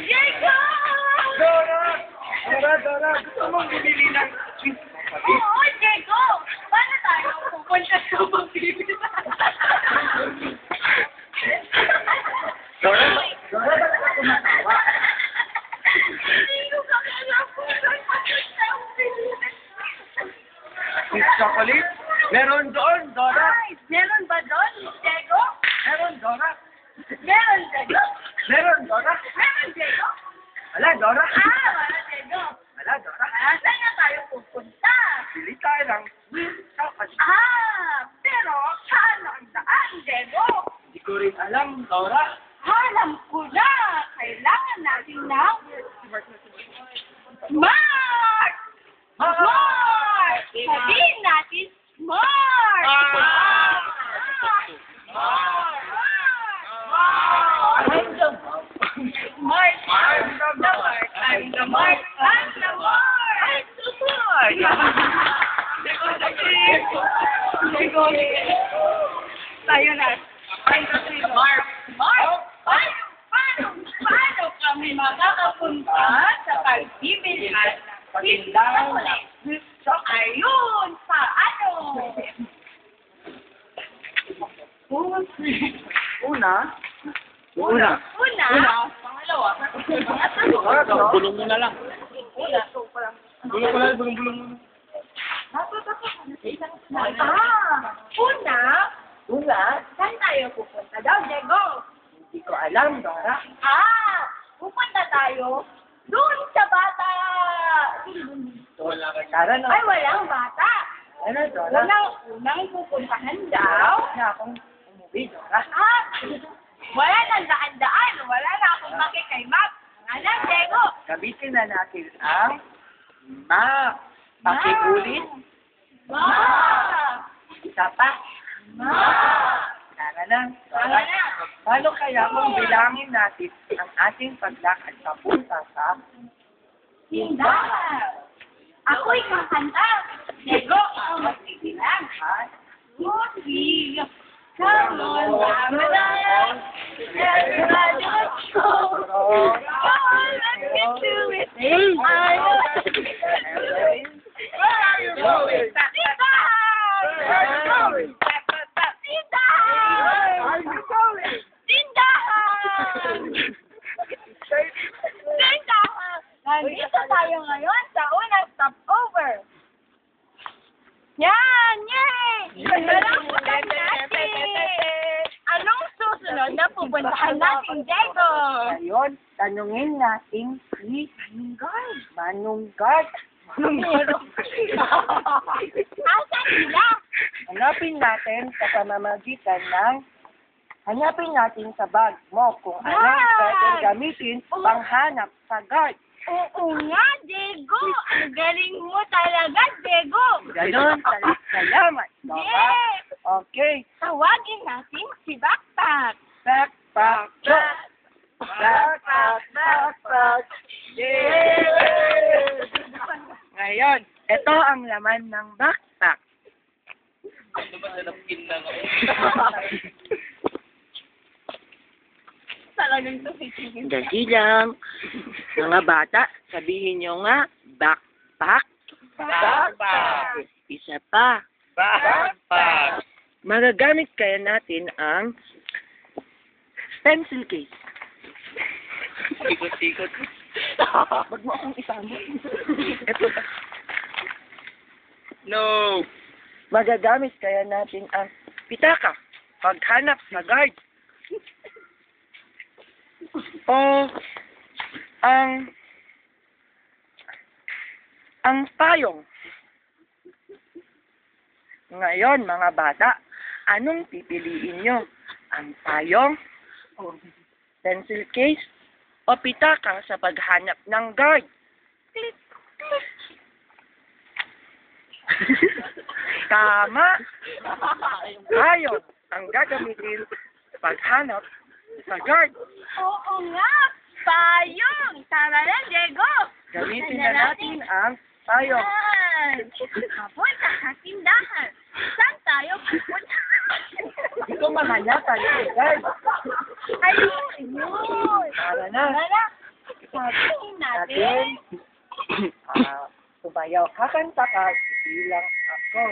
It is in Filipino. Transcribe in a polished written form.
Diego! Dora, gusto mong bumili ng sweet papalit? Oo, Diego! Paano tayo pupunta sa Pilipinas? Dora, ba't ka tumatawa? Hindi ko kami alam kung saan papunta ang Pilipinas. Sweet chocolate? Meron doon, Dora. Ay, meron ba doon, Diego? Meron, Dora. Meron, Diego? Meron, Dora. Meron, Diego? Wala, Dora. Wala, Diego. Wala, Dora. Saan na tayo pupunta? Bili tayo ng sweet chocolate. Pero saan ang daan, Diego? Hindi ko rin alam, Dora. Alam ko na! Kailangan natin ng Smart! Smart! Sabihin natin Smart! Smart! I'm the Mark! I'm the Mark! I'm the Mark! Tayo na. I'm the Mark! Mark! Paano kami makakapunta sa pagbibilihan ng pagindang ayun! Paano? Una. Pangalawa. Bulong mo na lang. Una. Bulong mo na. Una, saan tayo pupunta daw, Diego? Hindi ko alam, Dora. Pupunta tayo doon sa bata. Wala ka tara, no? Ay, walang bata. Ano, Dora? Unang pupuntahan daw. Wala akong umuwi, Dora. Wala nang daan-daan. Wala na akong kay map. Alam, Diego. Gamitin na natin ang map. Pakiulit. Isa pa. Tara na. Paano kaya kung bilangin natin ang ating paglakad papunta sa Tindahan. Ako'y kakanta. Diego, ako magbibilang. Sige. Come on, mama na. Let's go. Come on, let's get to it. Where are you going? Tindahan! Where are you going? Tindahan! Where are you going? Tindahan! Tindahan! Nandito tayo ngayon sa unang stopover. Yan! Yay! Nalamutan natin! Anong susunod na pupuntahan natin, Diego? Ngayon, tanungin natin si Manunggay. Asan sila? Hanapin natin sa bag mo kung anong pwedeng gamitin panghanap sa guard. Oo nga, Diego! Ang galing mo talaga, Diego! Ganon, salamat. Yes! Okay. Tawagin natin si Backpack. Backpack. Backpack. Yay! Ngayon, ito ang laman ng backpack. Ano ba sa napkin lang ako? Talagang tumitingin. Dali lang. Mga bata, sabihin nyo nga, backpack. Backpack. Isa pa. Backpack. Magagamit kaya natin ang pencil case. Ikot-ikot. Wag mo akong isama. Ito. No. Magagamit kaya natin ang pitaka paghanap sa guard. O ang payong. Ngayon, mga bata, anong pipiliin nyo? Ang payong, pencil case, o pitaka sa paghanap ng guard? Click, click. Tama. Payong ang gagamitin paghanap sa guard. Oo nga! Payong! Tara na, Diego! Gamitin na natin ang payong. Yan! Papunta sa tindahan. Saan tayo pupunta? Hindi ko mahanap ang guard. Ayun! Tara na. Sabihin Natin. Sumayaw. Kakanta ka. Bilang ako.